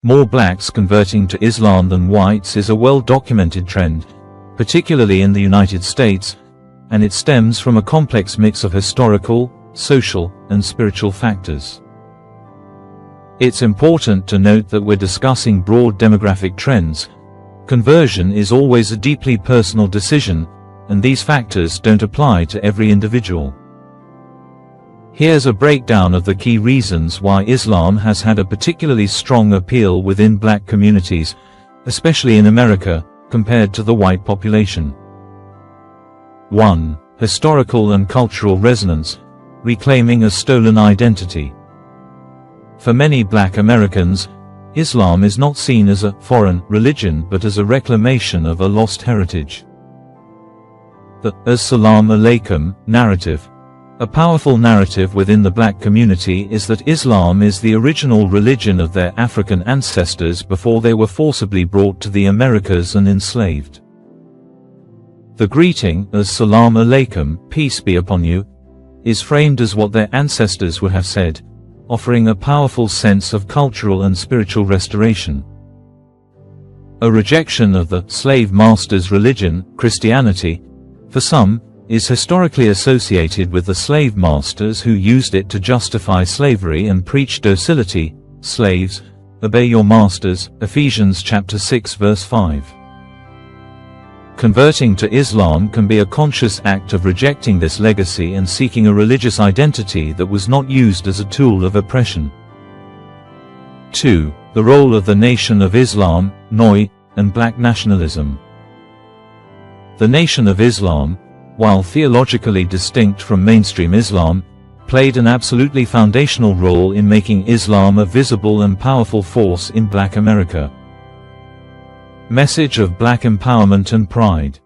More blacks converting to Islam than whites is a well-documented trend, particularly in the United States, and it stems from a complex mix of historical, social, and spiritual factors. It's important to note that we're discussing broad demographic trends. Conversion is always a deeply personal decision, and these factors don't apply to every individual. Here's a breakdown of the key reasons why Islam has had a particularly strong appeal within black communities, especially in America, compared to the white population. 1. Historical and cultural resonance, reclaiming a stolen identity. For many black Americans, Islam is not seen as a foreign religion but as a reclamation of a lost heritage. The As-Salamu Alaykum narrative. A powerful narrative within the black community is that Islam is the original religion of their African ancestors before they were forcibly brought to the Americas and enslaved. The greeting, As-Salamu Alaykum, peace be upon you, is framed as what their ancestors would have said, offering a powerful sense of cultural and spiritual restoration. A rejection of the slave master's religion, Christianity, for some, is historically associated with the slave masters who used it to justify slavery and preach docility. Slaves, obey your masters, Ephesians chapter 6 verse 5. Converting to Islam can be a conscious act of rejecting this legacy and seeking a religious identity that was not used as a tool of oppression. 2. The role of the Nation of Islam, NOI, and black nationalism. The Nation of Islam, while theologically distinct from mainstream Islam, played an absolutely foundational role in making Islam a visible and powerful force in black America. Message of black empowerment and pride.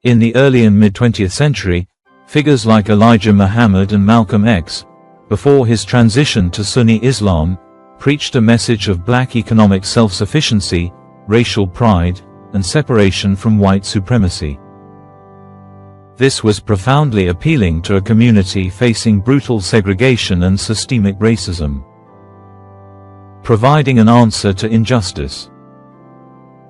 In the early and mid-20th century, figures like Elijah Muhammad and Malcolm X, before his transition to Sunni Islam, preached a message of black economic self-sufficiency, racial pride, and separation from white supremacy. This was profoundly appealing to a community facing brutal segregation and systemic racism. Providing an answer to injustice.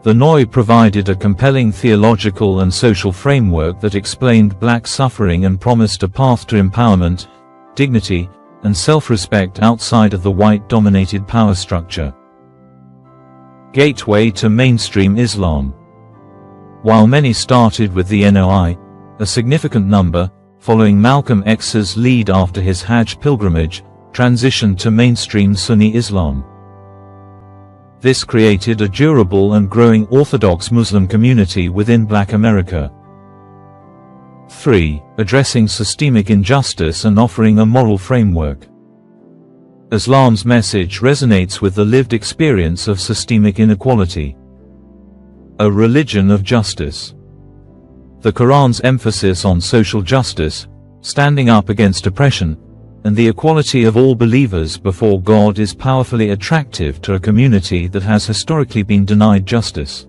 The NOI provided a compelling theological and social framework that explained black suffering and promised a path to empowerment, dignity, and self-respect outside of the white-dominated power structure. Gateway to mainstream Islam. While many started with the NOI, a significant number, following Malcolm X's lead after his Hajj pilgrimage, transitioned to mainstream Sunni Islam. This created a durable and growing Orthodox Muslim community within black America. 3. Addressing systemic injustice and offering a moral framework. Islam's message resonates with the lived experience of systemic inequality. A religion of justice. The Quran's emphasis on social justice, standing up against oppression, and the equality of all believers before God is powerfully attractive to a community that has historically been denied justice.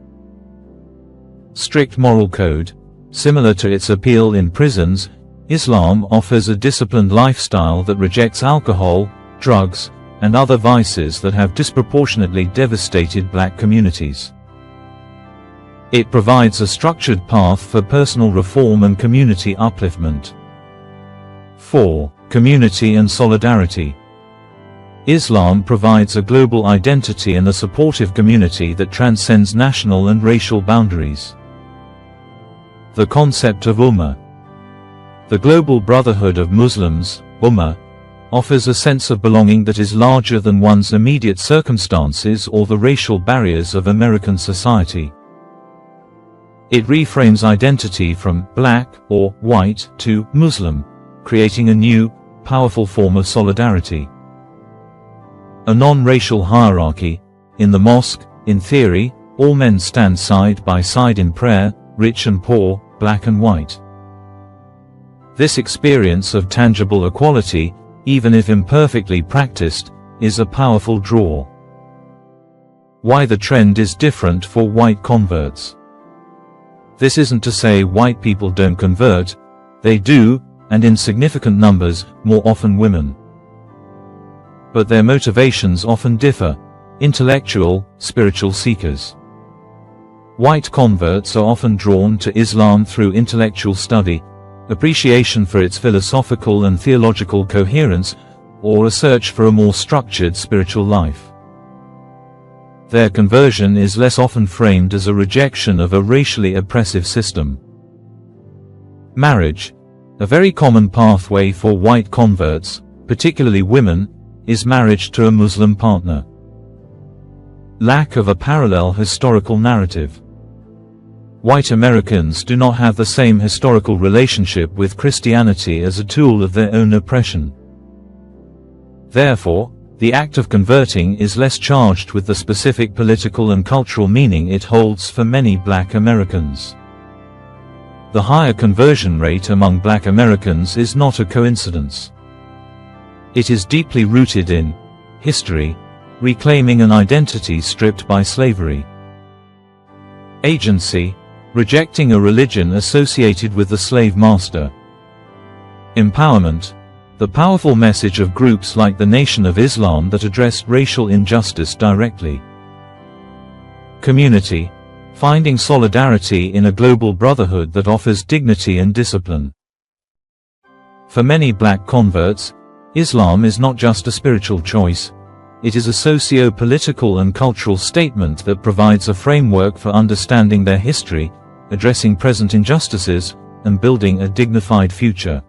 Strict moral code. Similar to its appeal in prisons, Islam offers a disciplined lifestyle that rejects alcohol, drugs, and other vices that have disproportionately devastated black communities. It provides a structured path for personal reform and community upliftment. 4. Community and solidarity. Islam provides a global identity and a supportive community that transcends national and racial boundaries. The concept of Ummah. The global brotherhood of Muslims, Ummah, offers a sense of belonging that is larger than one's immediate circumstances or the racial barriers of American society. It reframes identity from black or white to Muslim, creating a new, powerful form of solidarity. A non-racial hierarchy. In the mosque, in theory, all men stand side by side in prayer, rich and poor, black and white. This experience of tangible equality, even if imperfectly practiced, is a powerful draw. Why the trend is different for white converts. This isn't to say white people don't convert, they do, and in significant numbers, more often women. But their motivations often differ, intellectual, spiritual seekers. White converts are often drawn to Islam through intellectual study, appreciation for its philosophical and theological coherence, or a search for a more structured spiritual life. Their conversion is less often framed as a rejection of a racially oppressive system. Marriage, a very common pathway for white converts, particularly women, is marriage to a Muslim partner. Lack of a parallel historical narrative. White Americans do not have the same historical relationship with Christianity as a tool of their own oppression. Therefore, the act of converting is less charged with the specific political and cultural meaning it holds for many Black Americans. The higher conversion rate among Black Americans is not a coincidence. It is deeply rooted in history, reclaiming an identity stripped by slavery. Agency, rejecting a religion associated with the slave master. Empowerment, the powerful message of groups like the Nation of Islam that address racial injustice directly. Community, finding solidarity in a global brotherhood that offers dignity and discipline. For many Black converts, Islam is not just a spiritual choice, it is a socio-political and cultural statement that provides a framework for understanding their history, addressing present injustices, and building a dignified future.